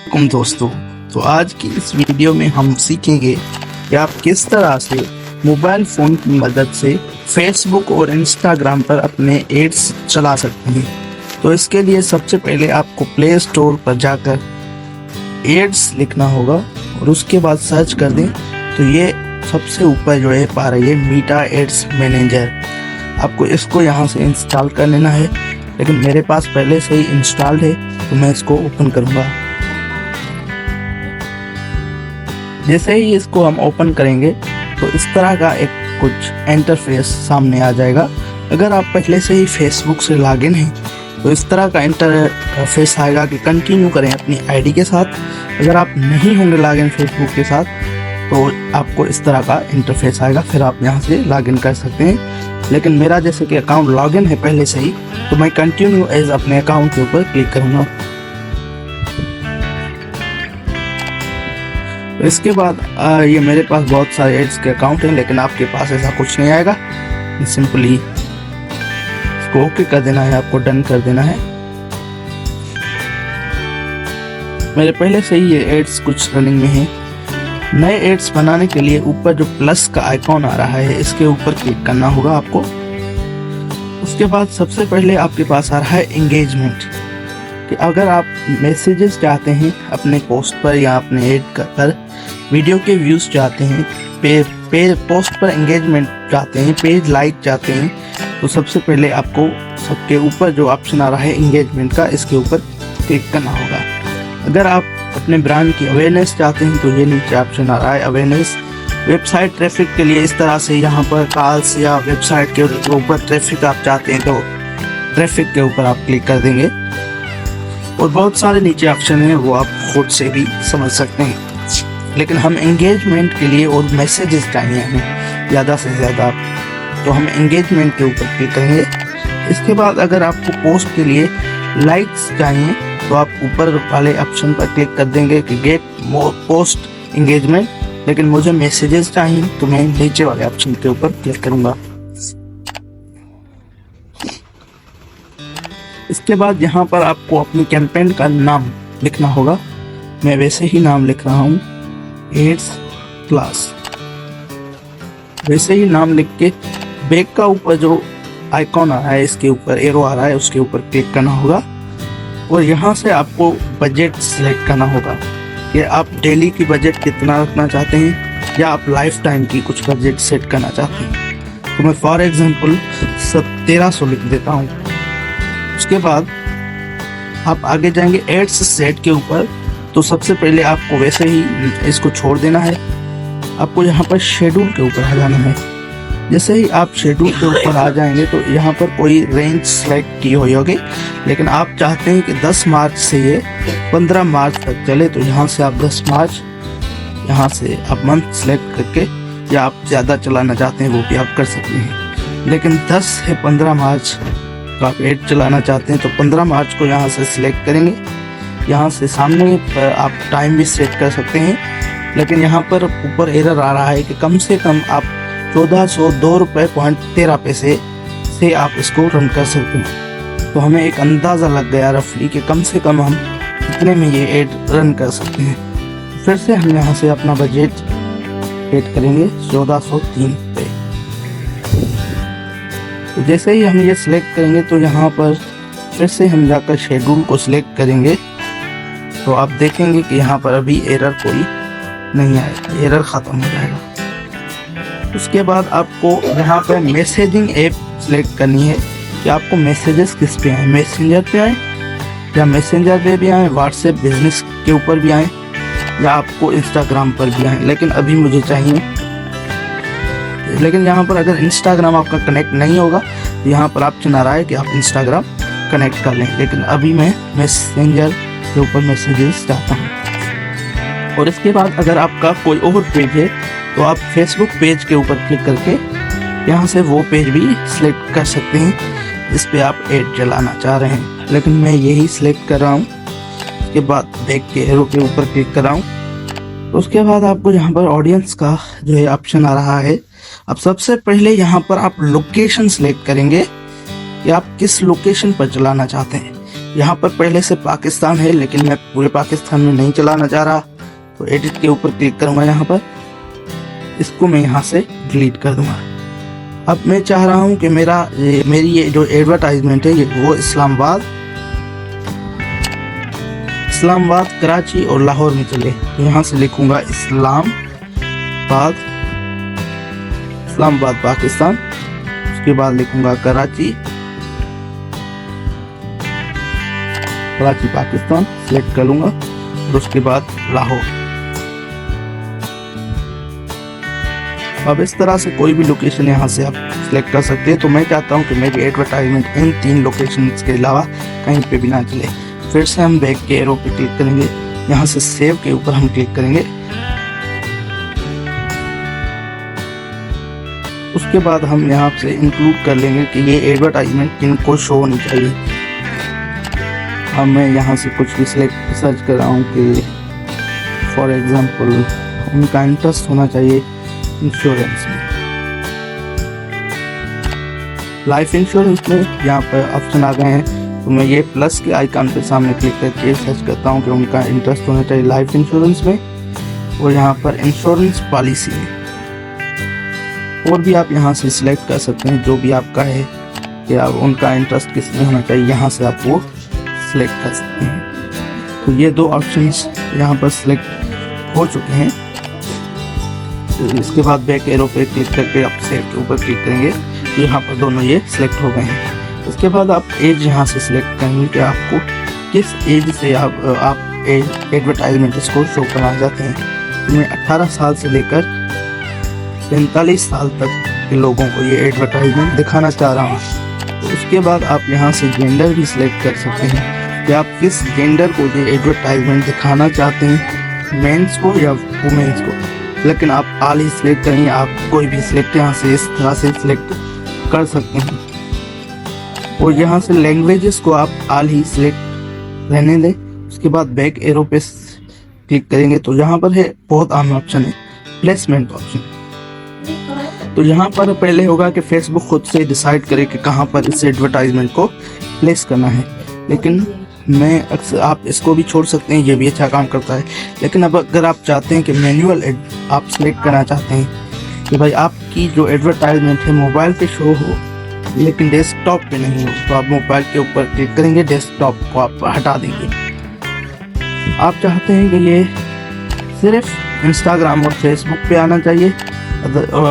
वालेकुम दोस्तों। तो आज की इस वीडियो में हम सीखेंगे कि आप किस तरह से मोबाइल फ़ोन की मदद से फेसबुक और इंस्टाग्राम पर अपने एड्स चला सकते हैं। तो इसके लिए सबसे पहले आपको प्ले स्टोर पर जाकर एड्स लिखना होगा और उसके बाद सर्च कर दें तो ये सबसे ऊपर जो है पा रही है मीटा एड्स मैनेजर। आपको इसको यहाँ से इंस्टॉल कर लेना है, लेकिन मेरे पास पहले से ही इंस्टॉल्ड है तो मैं इसको ओपन करूँगा। जैसे ही इसको हम ओपन करेंगे तो इस तरह का एक कुछ इंटरफेस सामने आ जाएगा। अगर आप पहले से ही फेसबुक से लॉगिन हैं तो इस तरह का इंटरफेस आएगा कि कंटिन्यू करें अपनी आईडी के साथ। अगर आप नहीं होंगे लॉगिन फेसबुक के साथ तो आपको इस तरह का इंटरफेस आएगा, फिर आप यहाँ से लॉगिन कर सकते हैं। लेकिन मेरा जैसे कि अकाउंट लॉगिन है पहले से ही, तो मैं कंटिन्यू एज अपने अकाउंट के ऊपर क्लिक करूँगा। इसके बाद ये मेरे पास बहुत सारे एड्स के अकाउंट हैं, लेकिन आपके पास ऐसा कुछ नहीं आएगा। सिंपली इसको ओके कर देना है, आपको डन कर देना है। मेरे पहले से ही ये एड्स कुछ रनिंग में है। नए एड्स बनाने के लिए ऊपर जो प्लस का आइकॉन आ रहा है इसके ऊपर क्लिक करना होगा आपको। उसके बाद सबसे पहले आपके पास आ रहा है एंगेजमेंट, कि अगर आप मैसेजेस चाहते हैं अपने पोस्ट पर या अपने ऐड पर, वीडियो के व्यूज़ चाहते हैं, पोस्ट पर एंगेजमेंट चाहते हैं, पेज लाइक चाहते हैं, तो सबसे पहले आपको सबके ऊपर जो ऑप्शन आ रहा है एंगेजमेंट का, इसके ऊपर क्लिक करना होगा। अगर आप अपने ब्रांड की अवेयरनेस चाहते हैं तो ये नीचे ऑप्शन आ रहा है अवेयरनेस। वेबसाइट ट्रैफिक के लिए इस तरह से यहाँ पर कॉल्स या वेबसाइट के ऊपर ट्रैफिक आप चाहते हैं तो ट्रैफिक के ऊपर आप क्लिक कर देंगे। और बहुत सारे नीचे ऑप्शन हैं, वो आप खुद से भी समझ सकते हैं। लेकिन हम एंगेजमेंट के लिए और मैसेजेस चाहिए हमें ज़्यादा से ज़्यादा, तो हम एंगेजमेंट के ऊपर क्लिक करेंगे। इसके बाद अगर आपको पोस्ट के लिए लाइक्स चाहिए तो आप ऊपर वाले ऑप्शन पर क्लिक कर देंगे कि गेट पोस्ट एंगेजमेंट, लेकिन मुझे मैसेजेस चाहिए तो मैं नीचे वाले ऑप्शन के ऊपर क्लिक करूँगा। इसके बाद यहाँ पर आपको अपनी कैंपेन का नाम लिखना होगा। मैं वैसे ही नाम लिख रहा हूँ, एड्स क्लास। वैसे ही नाम लिख के बैक का ऊपर जो आइकॉन आ रहा है, इसके ऊपर एरो आ रहा है, उसके ऊपर क्लिक करना होगा। और यहाँ से आपको बजट सिलेक्ट करना होगा कि आप डेली की बजट कितना रखना चाहते हैं या आप लाइफ टाइम की कुछ बजट सेट करना चाहते हैं। तो मैं फॉर एग्जांपल 1300 लिख देता हूँ। उसके बाद आप आगे जाएंगे एड्स सेट के ऊपर। तो सबसे पहले आपको वैसे ही इसको छोड़ देना है, आपको यहाँ पर शेड्यूल के ऊपर आ जाना है। जैसे ही आप शेड्यूल के ऊपर आ जाएंगे तो यहाँ पर कोई रेंज सेलेक्ट की हुई होगी, लेकिन आप चाहते हैं कि 10 मार्च से ये 15 मार्च तक चले, तो यहाँ से आप 10 मार्च यहाँ से आप मंथ सेलेक्ट करके, या आप ज़्यादा चलाना चाहते हैं वो भी आप कर सकते हैं। लेकिन 10 से 15 मार्च का आप एड चलाना चाहते हैं तो 15 मार्च को यहाँ से सिलेक्ट करेंगे। यहाँ से सामने पर आप टाइम भी सेट कर सकते हैं, लेकिन यहाँ पर ऊपर एरर आ रहा है कि कम से कम आप 1402 रुपये 13 पैसे से आप इसको रन कर सकते हैं। तो हमें एक अंदाज़ा लग गया रफली कि कम से कम हम कितने में ये ऐड रन कर सकते हैं। फिर से हम यहाँ से अपना बजट सेट करेंगे 1403 पे। तो जैसे ही हम ये सिलेक्ट करेंगे तो यहाँ पर फिर से हम जाकर शेड्यूल को सिलेक्ट करेंगे, तो आप देखेंगे कि यहाँ पर अभी एरर कोई नहीं आएगा, एरर ख़त्म हो जाएगा। उसके बाद आपको यहाँ पर मैसेजिंग ऐप सिलेक्ट करनी है कि आपको मैसेजेस किस पे आए, मैसेंजर पे आए या मैसेंजर पे भी आए, व्हाट्सएप बिजनेस के ऊपर भी आए, या आपको इंस्टाग्राम पर भी आए। लेकिन अभी मुझे चाहिए, लेकिन यहाँ पर अगर इंस्टाग्राम आपका कनेक्ट नहीं होगा तो यहाँ पर ऑप्शन आ रहा है कि आप इंस्टाग्राम कनेक्ट कर लें, लेकिन अभी मैं मैसेंजर के ऊपर मैसेजेस चाहता हूँ। और इसके बाद अगर आपका कोई और पेज है तो आप फेसबुक पेज के ऊपर क्लिक करके यहाँ से वो पेज भी सिलेक्ट कर सकते हैं जिस पे आप ऐड चलाना चाह रहे हैं, लेकिन मैं यही सिलेक्ट कर रहा हूँ। उसके बाद बैक के एरो के ऊपर क्लिक कर रहा हूँ। तो उसके बाद आपको यहाँ पर ऑडियंस का जो है ऑप्शन आ रहा है। अब सबसे पहले यहाँ पर आप लोकेशन सिलेक्ट करेंगे कि आप किस लोकेशन पर चलाना चाहते हैं। यहाँ पर पहले से पाकिस्तान है, लेकिन मैं पूरे पाकिस्तान में नहीं चलाना चाह रहा, तो एडिट के ऊपर क्लिक करूंगा। यहाँ पर इसको मैं यहाँ से डिलीट कर दूंगा। अब मैं चाह रहा हूँ कि मेरी ये जो एडवर्टाइजमेंट है ये वो इस्लामाबाद, कराची और लाहौर में चले। तो यहाँ से लिखूंगा इस्लामाबाद पाकिस्तान, उसके बाद लिखूंगा कराची पाकिस्तान, सिलेक्ट कर लूंगा और उसके बाद लाहौर। अब इस तरह से कोई भी लोकेशन यहाँ से आप सिलेक्ट कर सकते हैं। तो मैं चाहता हूँ कि मेरी एडवर्टाइजमेंट इन 3 लोकेशन के अलावा कहीं पे भी ना चले। फिर से हम बैक के एरो पे क्लिक करेंगे, यहाँ से सेव के ऊपर हम क्लिक करेंगे। उसके बाद हम यहाँ से इंक्लूड कर लेंगे कि ये एडवर्टाइजमेंट किनको शो होनी चाहिए। अब मैं यहाँ से कुछ भी सर्च कर रहा हूँ कि फॉर एग्जांपल उनका इंटरेस्ट होना चाहिए इंश्योरेंस में, लाइफ इंश्योरेंस में। यहाँ पर ऑप्शन आ गए हैं, तो मैं ये प्लस के आइकन पे सामने क्लिक करके सर्च करता हूँ कि उनका इंटरेस्ट होना चाहिए लाइफ इंश्योरेंस में, और यहाँ पर इंश्योरेंस पॉलिसी में। और भी आप यहाँ से सिलेक्ट कर सकते हैं जो भी आपका है कि आप उनका इंटरेस्ट किस में होना चाहिए, यहाँ से आप वो सिलेक्ट कर सकते हैं। तो ये 2 ऑप्शंस यहाँ पर सिलेक्ट हो चुके हैं। तो इसके बाद बैक एरो पे क्लिक करके आप सेव के ऊपर क्लिक करेंगे, तो यहाँ पर दोनों ये सिलेक्ट हो गए हैं। इसके बाद आप एज यहाँ से सिलेक्ट करेंगे कि आपको किस एज से आप एडवर्टाइजमेंट इसको शो करना चाहते हैं। तो मैं 18 साल से लेकर 45 साल तक के लोगों को ये एडवर्टाइजमेंट दिखाना चाह रहा हूँ। तो उसके बाद आप यहाँ से जेंडर भी सिलेक्ट कर सकते हैं कि आप किस जेंडर को ये एडवर्टाइजमेंट दिखाना चाहते हैं, मेंस को या वुमेन्स को। लेकिन आप आल ही सिलेक्ट करेंगे, आप कोई भी सिलेक्ट यहाँ से इस तरह से सिलेक्ट कर सकते हैं। और यहाँ से लैंग्वेजेस को आप आल ही सिलेक्ट रहने दें। उसके बाद बैक एरो पे क्लिक करेंगे, तो यहाँ पर है बहुत आम ऑप्शन है प्लेसमेंट ऑप्शन। तो यहाँ पर पहले होगा कि फेसबुक खुद से डिसाइड करे कि कहाँ पर इस एडवर्टाइजमेंट को प्लेस करना है, लेकिन मैं अक्सर आप इसको भी छोड़ सकते हैं, ये भी अच्छा काम करता है। लेकिन अब अगर आप चाहते हैं कि मैनुअल आप सिलेक्ट करना चाहते हैं कि भाई आपकी जो एडवर्टाइजमेंट है मोबाइल पे शो हो लेकिन डेस्कटॉप पे नहीं हो, तो आप मोबाइल के ऊपर क्लिक करेंगे, डेस्कटॉप को आप हटा देंगे। आप चाहते हैं कि ये सिर्फ इंस्टाग्राम और फेसबुक पे आना चाहिए,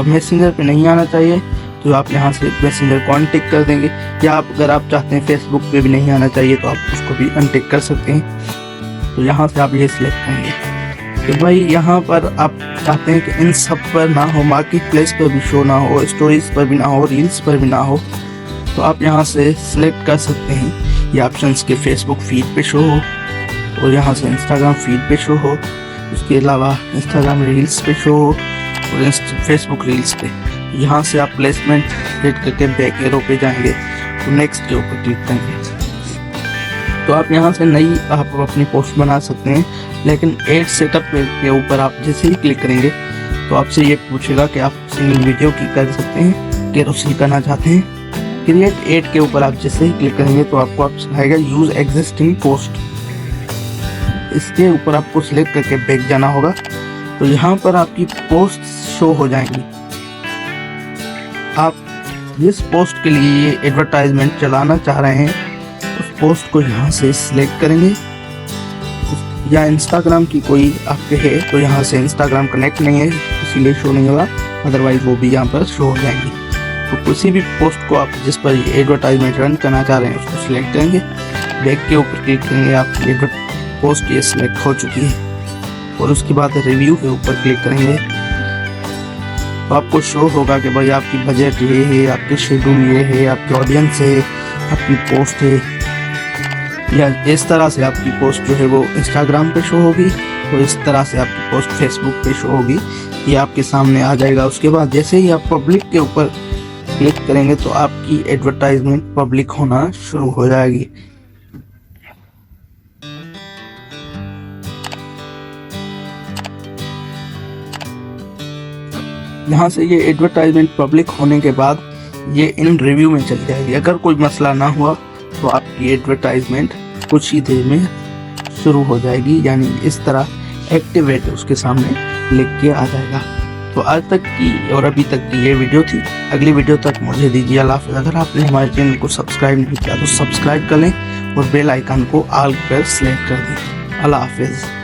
मैसेंजर पे नहीं आना चाहिए, तो आप यहाँ से मैसेंजर को अनटिक कर देंगे। या आप अगर आप चाहते हैं फेसबुक पे भी नहीं आना चाहिए तो आप उसको भी अनटिक कर सकते हैं। तो यहाँ से आप ये सिलेक्ट करेंगे कि भाई यहाँ पर आप चाहते हैं कि इन सब पर ना हो, मार्केट प्लेस पर भी शो ना हो, स्टोरीज पर भी ना हो, रील्स पर भी ना हो, तो आप यहाँ से सिलेक्ट कर सकते हैं ये ऑप्शंस के फेसबुक फीड पे शो हो और यहाँ से इंस्टाग्राम फीड पे शो हो, उसके अलावा इंस्टाग्राम रील्स पे शो हो और फेसबुक रील्स पे। यहाँ से आप प्लेसमेंट सेट करके बैक एरो पे जाएंगे तो नेक्स्ट के ऊपर क्लिक करेंगे, तो आप यहाँ से नई आप अपनी पोस्ट बना सकते हैं। लेकिन एड सेटअप के ऊपर आप जैसे ही क्लिक करेंगे तो आपसे ये पूछेगा कि आप सिंगल वीडियो की कर सकते हैं, कैरोसिल करना चाहते हैं। क्रिएट एड के ऊपर आप जैसे ही क्लिक करेंगे तो आपको ऑप्शन आएगा यूज एग्जिस्टिंग पोस्ट, इसके ऊपर आपको सिलेक्ट करके बैक जाना होगा। तो यहाँ पर आपकी पोस्ट शो हो जाएंगी। आप जिस पोस्ट के लिए ये एडवर्टाइजमेंट चलाना चाह रहे हैं उस पोस्ट को यहाँ से सिलेक्ट करेंगे, या इंस्टाग्राम की कोई आपके है तो यहाँ से इंस्टाग्राम कनेक्ट नहीं है इसीलिए शो नहीं होगा, अदरवाइज वो भी यहाँ पर शो हो जाएंगी। तो किसी भी पोस्ट को आप जिस पर एडवर्टाइजमेंट रन करना चाह रहे हैं उसको सिलेक्ट करेंगे, बैक के ऊपर क्लिक करेंगे, आपकी पोस्ट ये सिलेक्ट हो चुकी है। और उसके बाद रिव्यू के ऊपर क्लिक करेंगे तो आपको शो होगा कि भाई आपकी बजट ये है, आपकी शेड्यूल ये है, आपकी ऑडियंस है, आपकी पोस्ट है, या इस तरह से आपकी पोस्ट जो है वो इंस्टाग्राम पे शो होगी और इस तरह से आपकी पोस्ट फेसबुक पे शो होगी, ये आपके सामने आ जाएगा। उसके बाद जैसे ही आप पब्लिक के ऊपर क्लिक करेंगे तो आपकी एडवर्टाइजमेंट पब्लिक होना शुरू हो जाएगी। यहाँ से ये एडवर्टाइजमेंट पब्लिक होने के बाद ये इन रिव्यू में चली जाएगी। अगर कोई मसला ना हुआ तो आपकी एडवर्टाइजमेंट कुछ ही देर में शुरू हो जाएगी, यानी इस तरह एक्टिवेट उसके सामने लिख के आ जाएगा। तो आज तक की और अभी तक की ये वीडियो थी। अगली वीडियो तक मुझे दीजिए अल्लाह हाफ़िज़। अगर आपने हमारे चैनल को सब्सक्राइब नहीं किया तो सब्सक्राइब कर लें और बेल आइकन को ऑल पर सेलेक्ट कर दें। अल्लाह हाफ़िज़।